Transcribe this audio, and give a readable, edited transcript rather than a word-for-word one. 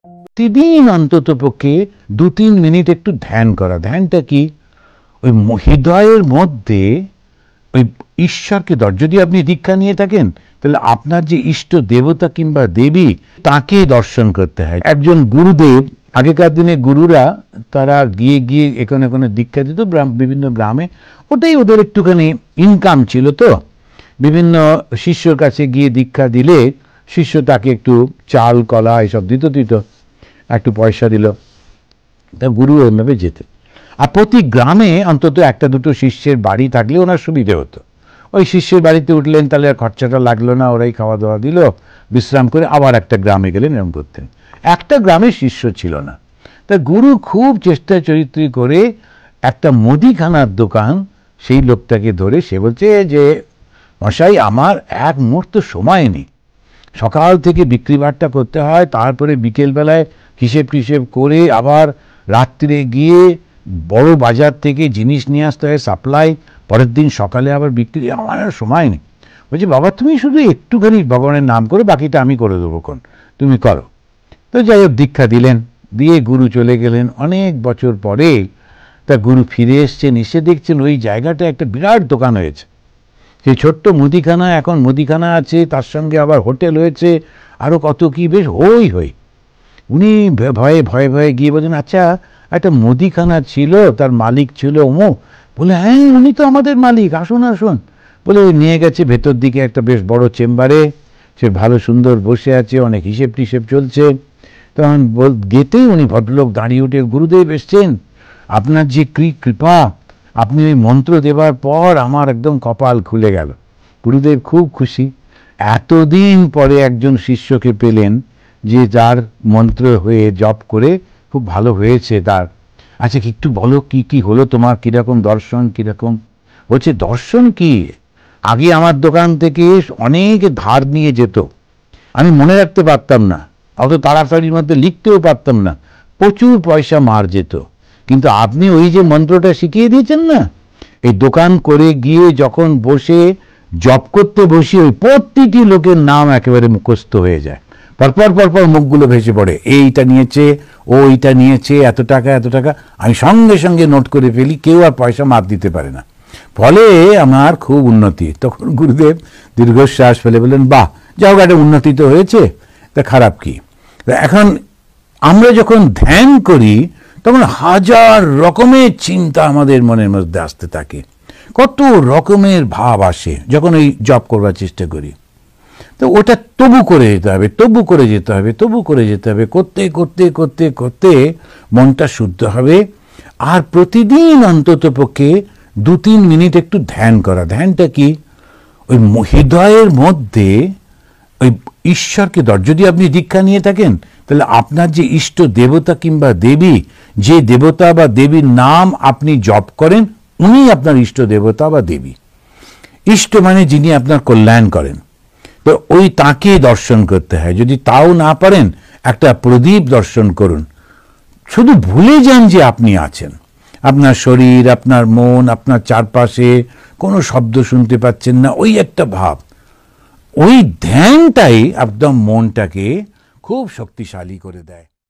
প্রতিদিন অন্তত পক্ষে 2-3 মিনিট একটু ধ্যান করা। ধ্যানটা কি? ওই হৃদয়ের মধ্যে ওই ঈশ্বরকে যদি আপনি দীক্ষা নিয়ে থাকেন, তাহলে আপনার যে ইষ্ট দেবতা কিংবা দেবী, তাকে দর্শন করতে হয়। একজন গুরুদেব, আগেকার দিনে গুরুরা তারা গিয়ে গিয়ে এখানে এখানে দীক্ষা দিত বিভিন্ন গ্রামে। ওটাই ওদের একটুখানি ইনকাম ছিল। তো বিভিন্ন শিষ্যর কাছে গিয়ে দীক্ষা দিলে শিষ্য তাকে একটু চাল কলা এসব দিত, একটু পয়সা দিল, তা গুরু এভাবে যেতেন। আর প্রতি গ্রামে অন্তত একটা দুটো শিষ্যের বাড়ি থাকলে ওনার সুবিধে হতো। ওই শিষ্যের বাড়িতে উঠলেন, তাহলে আর খরচাটা লাগলো না, ওরাই খাওয়া দাওয়া দিল, বিশ্রাম করে আবার একটা গ্রামে গেলেন, এরকম করতেন। একটা গ্রামে শিষ্য ছিল না। তা গুরু খুব চেষ্টা চরিত্রী করে একটা মুদিখানার দোকান, সেই লোকটাকে ধরে সে বলছে যে, মশাই আমার এক মুহূর্ত সময় নেই, সকাল থেকে বিক্রি বাট্টা করতে হয়, তারপরে বিকেলবেলায় হিসেব টিসেব করে আবার রাত্রে গিয়ে বড় বাজার থেকে জিনিস নিয়ে আসতে হয়, সাপ্লাই, পরের দিন সকালে আবার বিক্রি, আমার আর সময় নেই। বলছি বাবা তুমি শুধু একটুখানি ভগবানের নাম করে, বাকিটা আমি করে দেবো, কোন তুমি করো। তো যাই হোক দীক্ষা দিলেন, দিয়ে গুরু চলে গেলেন। অনেক বছর পরে তা গুরু ফিরে এসছেন, এসে দেখছেন ওই জায়গাটা একটা বিরাট দোকান হয়েছে। সেই ছোট্ট মুদিখানা এখন মুদিখানা আছে, তার সঙ্গে আবার হোটেল হয়েছে, আরও কত কি, বেশ হই হই। উনি ভয়ে ভয়ে ভয়ে গিয়ে বলছেন, আচ্ছা একটা মুদিখানা ছিল, তার মালিক ছিল অমুক। বলে হ্যাঁ উনি তো আমাদের মালিক, আসুন আসুন। বলে নিয়ে গেছে ভেতর দিকে একটা বেশ বড় চেম্বারে, সে ভালো সুন্দর বসে আছে, অনেক হিসেব টিসেব চলছে। তখন গেটেই উনি ভদ্রলোক দাঁড়িয়ে উঠে, গুরুদেব এসছেন, আপনার যে কৃপা, আপনি ওই মন্ত্র দেবার পর আমার একদম কপাল খুলে গেল। গুরুদেব খুব খুশি, এতদিন পরে একজন শিষ্যকে পেলেন যে যার মন্ত্র হয়ে জপ করে খুব ভালো হয়েছে তার। আচ্ছা একটু বলো কি কি হলো তোমার, কিরকম দর্শন, কিরকম? বলছে দর্শন কি, আগে আমার দোকান থেকে অনেকে ধার নিয়ে যেত, আমি মনে রাখতে পারতাম না, অত তাড়াতাড়ির মধ্যে লিখতেও পারতাম না, প্রচুর পয়সা মার যেত। কিন্তু আপনি ওই যে মন্ত্রটা শিখিয়ে দিয়েছেন না, এই দোকান করে গিয়ে যখন বসে জপ করতে বসি, ওই প্রতিটি লোকের নাম একেবারে মুখস্থ হয়ে যায়, পরপর পরপর মুখগুলো ভেসে পড়ে, এইটা নিয়েছে, ও এইটা নিয়েছে, এত টাকা এত টাকা, আমি সঙ্গে সঙ্গে নোট করে ফেলি, কেউ আর পয়সা মার দিতে পারে না। ফলে আমার খুব উন্নতি। তখন গুরুদেব দীর্ঘশ্বাস ফেলে বললেন, বাহ, যাও একটা উন্নতি তো হয়েছে, তা খারাপ কি? এখন আমরা যখন ধ্যান করি তখন হাজার রকমের চিন্তা আমাদের মনের মধ্যে আসতে থাকে, কত রকমের ভাব আসে যখন এই জপ করবার চেষ্টা করি। তো ওটা তবু করে যেতে হবে, তবু করে যেতে হবে, তবু করে যেতে হবে, করতে করতে করতে করতে মনটা শুদ্ধ হবে। আর প্রতিদিন অন্তত পক্ষে 2-3 মিনিট একটু ধ্যান করা। ধ্যানটা কি? ওই হৃদয়ের মধ্যে ওই ঈশ্বরকে যদি আপনি দীক্ষা নিয়ে থাকেন, তাহলে আপনার যে ইষ্ট দেবতা কিংবা দেবী, যে দেবতা বা দেবীর নাম আপনি জপ করেন, উনি আপনার ইষ্ট দেবতা বা দেবী। ইষ্ট মানে যিনি আপনার কল্যাণ করেন। তো ওই তাকে দর্শন করতে হয়। যদি তাও না পারেন, একটা প্রদীপ দর্শন করুন, শুধু ভুলে যান যে আপনি আছেন। আপনার শরীর, আপনার মন, আপনার চারপাশে কোনো শব্দ শুনতে পাচ্ছেন না, ওই একটা ভাব। ওই ধ্যানটাই একদম মনটাকে খুব শক্তিশালী করে দেয়।